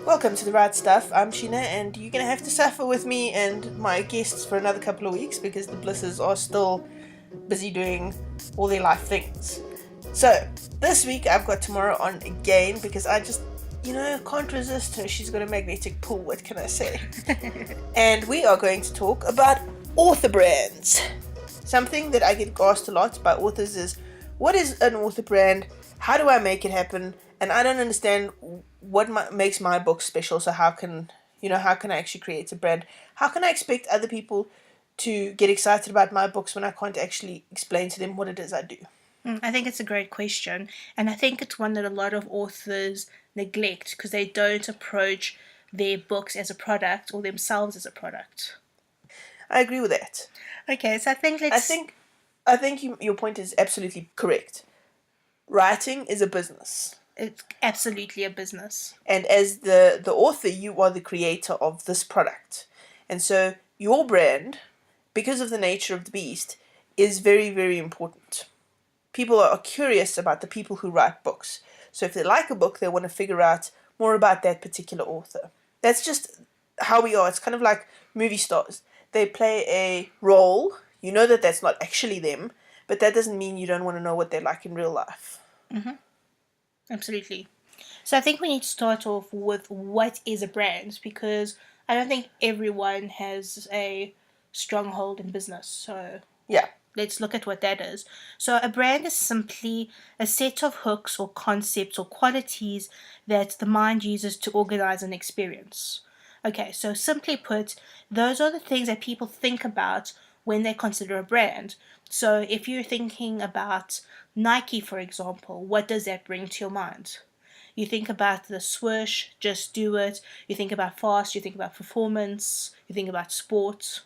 Welcome to The Right Stuff. I'm Sheena, and you're going to have to suffer with me and my guests for another couple of weeks because the Blisses are still busy doing all their life things. So, this week I've got Tamara on again because I just, can't resist her. She's got a magnetic pull, what can I say? And we are going to talk about author brands. Something that I get asked a lot by authors is, what is an author brand? How do I make it happen? And I don't understand what makes my book special. So how can I actually create a brand? How can I expect other people to get excited about my books when I can't actually explain to them what it is I do? I think it's a great question, and I think it's one that a lot of authors neglect because they don't approach their books as a product or themselves as a product. I agree with that. Okay, so I think I think your point is absolutely correct. Writing is a business. It's absolutely a business. And as the author, you are the creator of this product. And so your brand, because of the nature of the beast, is very, very important. People are curious about the people who write books. So if they like a book, they want to figure out more about that particular author. That's just how we are. It's kind of like movie stars. They play a role. You know that that's not actually them, but that doesn't mean you don't want to know what they're like in real life. Mm-hmm. Absolutely. So I think we need to start off with what is a brand, because I don't think everyone has a stronghold in business. So yeah, let's look at what that is. So a brand is simply a set of hooks or concepts or qualities that the mind uses to organize an experience. Okay, so simply put, those are the things that people think about when they consider a brand. So if you're thinking about Nike, for example, what does that bring to your mind? You think about the swoosh, just do it. You think about fast, you think about performance, you think about sports.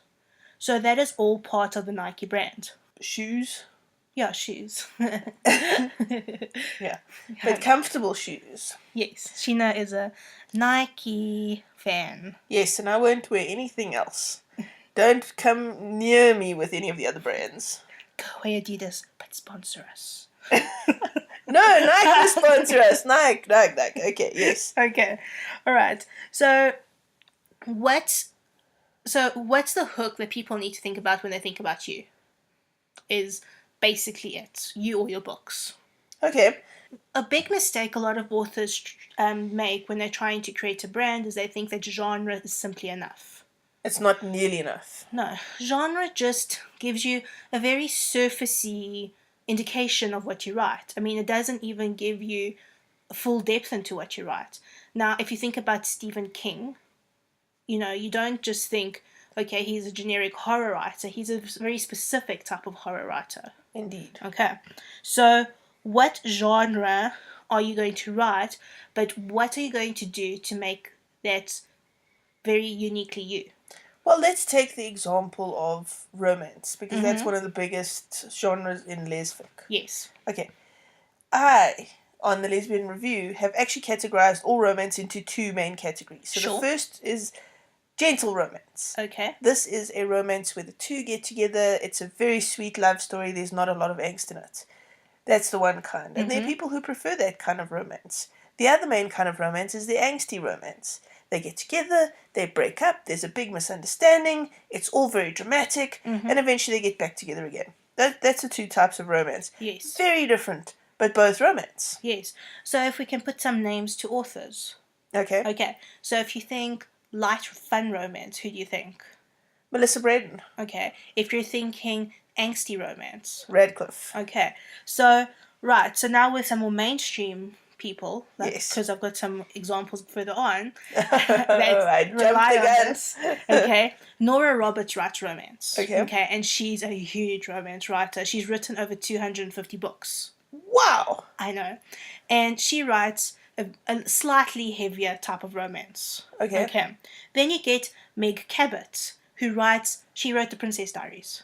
So that is all part of the Nike brand. Shoes. Yeah, shoes. Yeah, but comfortable shoes. Yes, Sheena is a Nike fan. Yes, and I won't wear anything else. Don't come near me with any of the other brands. Go away, Adidas, but sponsor us. No, Nike will sponsor us. Nike. Okay, yes. Okay, all right. So what's the hook that people need to think about when they think about you? Is basically it. You or your books. Okay. A big mistake a lot of authors make when they're trying to create a brand is they think that genre is simply enough. It's not nearly enough. No, genre just gives you a very surfacey indication of what you write. I mean, it doesn't even give you full depth into what you write. Now, if you think about Stephen King, you don't just think, okay, he's a generic horror writer. He's a very specific type of horror writer. Indeed. Okay, so what genre are you going to write, but what are you going to do to make that very uniquely you? Well, let's take the example of romance, because that's one of the biggest genres in lesfic. Yes. Okay. I, on the Lesbian Review, have actually categorized all romance into two main categories. So the first is gentle romance. Okay. This is a romance where the two get together. It's a very sweet love story. There's not a lot of angst in it. That's the one kind. And there are people who prefer that kind of romance. The other main kind of romance is the angsty romance. They get together, they break up, there's a big misunderstanding, it's all very dramatic, and eventually they get back together again. That's the two types of romance. Yes. Very different, but both romance. Yes. So if we can put some names to authors. Okay. Okay. So if you think light, fun romance, who do you think? Melissa Braden. Okay. If you're thinking angsty romance. Radcliffe. Okay. So, right. So now with some more mainstream people, yes, because I've got some examples further on. I jumped the guns. Okay, Nora Roberts writes romance. Okay, and she's a huge romance writer. She's written over 250 books. Wow, I know, and she writes a slightly heavier type of romance. Okay. Then you get Meg Cabot, who wrote The Princess Diaries.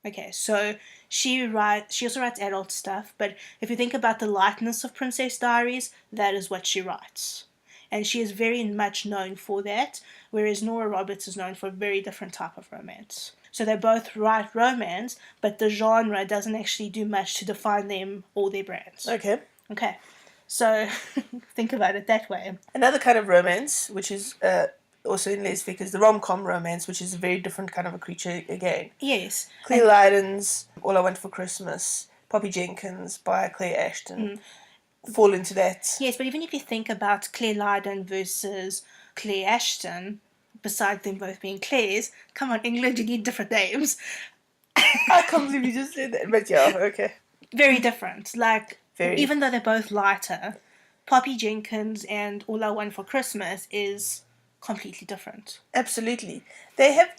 Okay, so she also writes adult stuff, but if you think about the lightness of Princess Diaries, that is what she writes. And she is very much known for that, whereas Nora Roberts is known for a very different type of romance. So they both write romance, but the genre doesn't actually do much to define them or their brands. Okay. So think about it that way. Another kind of romance, which is also in lesbic, is the rom-com romance, which is a very different kind of a creature again. Yes. Claire Lydon's All I Want for Christmas, Poppy Jenkins by Claire Ashton fall into that. Yes, but even if you think about Claire Lydon versus Claire Ashton, besides them both being Claires, come on, England, you need different names. I can't believe you just said that, but yeah, okay. Very different. Like, Very. even though they're both lighter, Poppy Jenkins and All I Want for Christmas is completely different. Absolutely. They have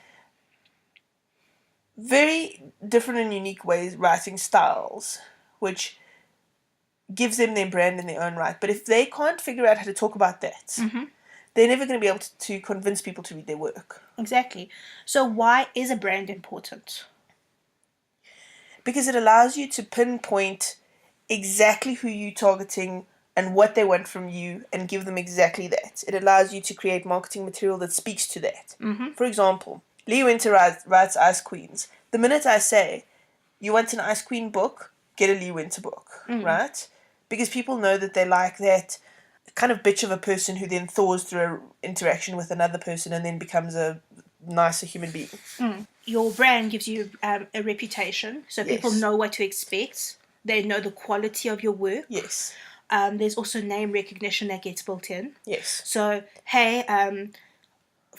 very different and unique ways, writing styles, which gives them their brand in their own right. But if they can't figure out how to talk about that, they're never going to be able to convince people to read their work. Exactly. So why is a brand important? Because it allows you to pinpoint exactly who you're targeting and what they want from you and give them exactly that. It allows you to create marketing material that speaks to that. For example, Lee Winter writes Ice Queens. The minute I say, you want an Ice Queen book, get a Lee Winter book, right? Because people know that they like that kind of bitch of a person who then thaws through an interaction with another person and then becomes a nicer human being. Your brand gives you a reputation, so people Yes. know what to expect. They know the quality of your work. Yes. There's also name recognition that gets built in. Yes. So, hey,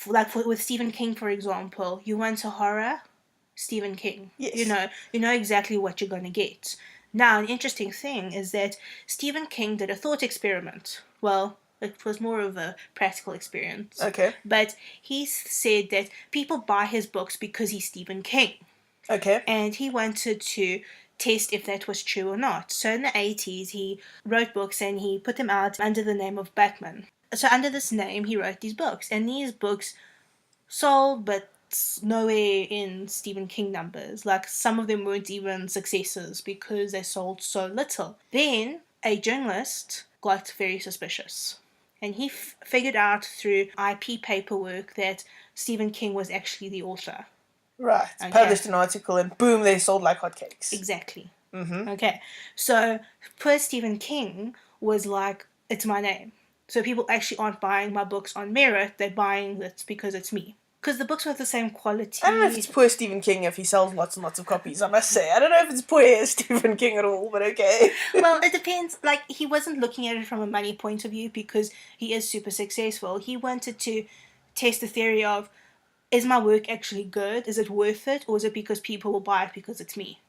with Stephen King, for example, you want a horror, Stephen King. Yes. You know exactly what you're going to get. Now, an interesting thing is that Stephen King did a thought experiment. Well, it was more of a practical experience. Okay. But he said that people buy his books because he's Stephen King. Okay. And he wanted to test if that was true or not. So in the 80s, he wrote books and he put them out under the name of Batman. So under this name, he wrote these books. And these books sold, but nowhere in Stephen King numbers. Like, some of them weren't even successes because they sold so little. Then a journalist got very suspicious. And he figured out through IP paperwork that Stephen King was actually the author. Right. Okay. Published an article and boom, they sold like hotcakes. Exactly. Okay. So poor Stephen King was like, it's my name. So people actually aren't buying my books on merit. They're buying it because it's me. Because the books were the same quality. I don't know if it's poor Stephen King if he sells lots and lots of copies, I must say. I don't know if it's poor Stephen King at all, but okay. Well, it depends. Like, he wasn't looking at it from a money point of view because he is super successful. He wanted to test the theory of, is my work actually good? Is it worth it? Or is it because people will buy it because it's me?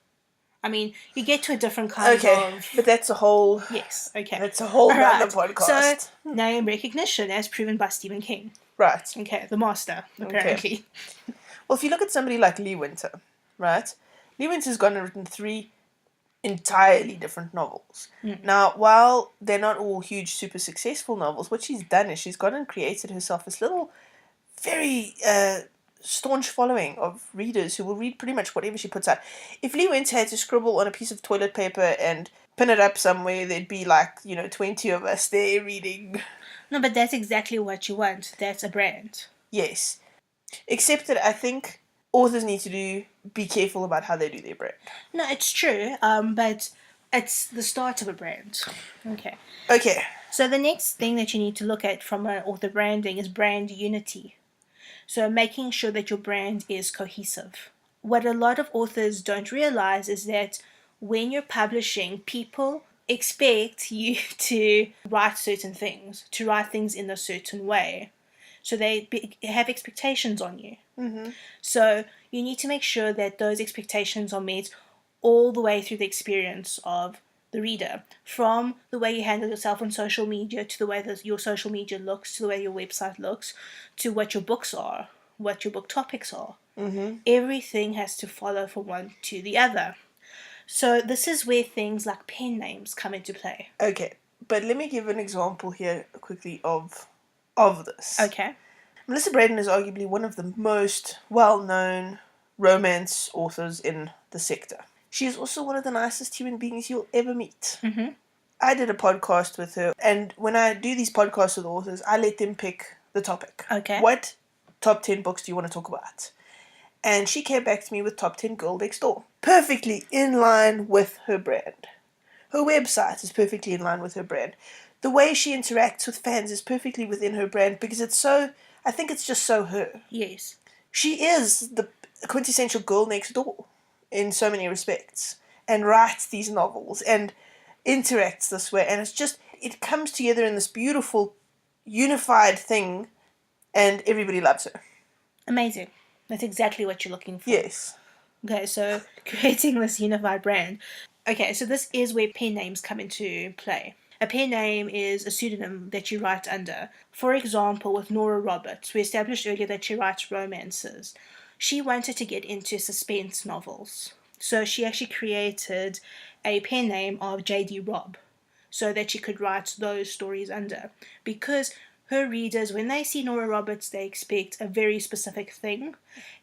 I mean, you get to a different kind of... But that's a whole... Yes, okay. That's a whole other podcast. So, name recognition as proven by Stephen King. Right. Okay, the master, apparently. Okay. Well, if you look at somebody like Lee Winter, right? Lee Winter's gone and written 3 entirely different novels. Now, while they're not all huge, super successful novels, what she's done is she's gone and created herself this little, very staunch following of readers who will read pretty much whatever she puts out. If Lee Winter had to scribble on a piece of toilet paper and pin it up somewhere, there'd be 20 of us there reading. No, but that's exactly what you want. That's a brand. Yes. Except that I think authors need to be careful about how they do their brand. No, it's true, but it's the start of a brand. Okay. Okay. So the next thing that you need to look at from an author branding is brand unity. So making sure that your brand is cohesive. What a lot of authors don't realize is that when you're publishing, people expect you to write certain things, to write things in a certain way. So they have expectations on you. So you need to make sure that those expectations are met all the way through the experience of the reader, from the way you handle yourself on social media, to the way that your social media looks, to the way your website looks, to what your books are, what your book topics are. Everything has to follow from one to the other. So this is where things like pen names come into play. Okay, but let me give an example here quickly of this. Okay. Melissa Braden is arguably one of the most well-known romance authors in the sector. She is also one of the nicest human beings you'll ever meet. I did a podcast with her, and when I do these podcasts with authors, I let them pick the topic. Okay. What top 10 books do you want to talk about? And she came back to me with top 10 Girl Next Door. Perfectly in line with her brand. Her website is perfectly in line with her brand. The way she interacts with fans is perfectly within her brand because I think it's just so her. Yes. She is the quintessential girl next door in so many respects and writes these novels and interacts this way. And it comes together in this beautiful, unified thing and everybody loves her. Amazing. That's exactly what you're looking for. Yes. Okay, so creating this unified brand. Okay, so this is where pen names come into play. A pen name is a pseudonym that you write under. For example, with Nora Roberts, we established earlier that she writes romances. She wanted to get into suspense novels. So she actually created a pen name of J.D. Robb so that she could write those stories under. Because her readers, when they see Nora Roberts, they expect a very specific thing,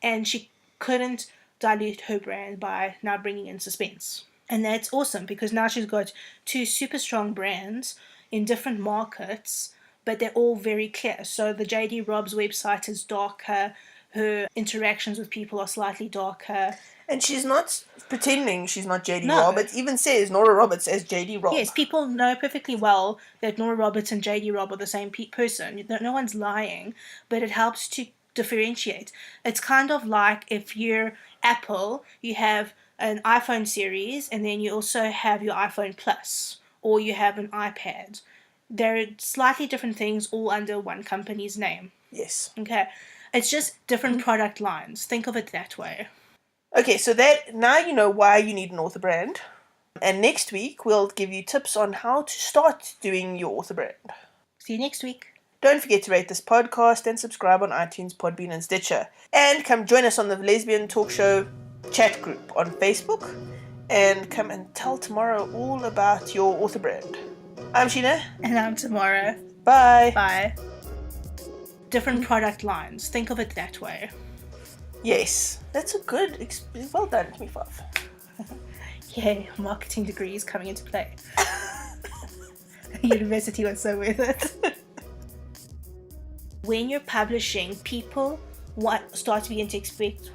and she couldn't dilute her brand by now bringing in suspense. And that's awesome because now she's got two super strong brands in different markets, but they're all very clear. So the JD Robb's website is darker, her interactions with people are slightly darker. And she's not pretending she's not JD No. Robb. It even says Nora Roberts as JD Robb. Yes, people know perfectly well that Nora Roberts and JD Robb are the same person. No one's lying, but it helps to differentiate. It's kind of like if you're Apple, you have an iPhone series and then you also have your iPhone Plus or you have an iPad. They're slightly different things all under one company's name. Yes. Okay. It's just different product lines. Think of it that way. Okay, so now you know why you need an author brand. And next week, we'll give you tips on how to start doing your author brand. See you next week. Don't forget to rate this podcast and subscribe on iTunes, Podbean, and Stitcher. And come join us on the Lesbian Talk Show chat group on Facebook. And come and tell Tamara all about your author brand. I'm Sheena. And I'm Tamara. Bye. Bye. Different product lines. Think of it that way. Yes, that's a good. Well done, 25. Yay, marketing degrees coming into play. University was so worth it. When you're publishing, people start to begin to expect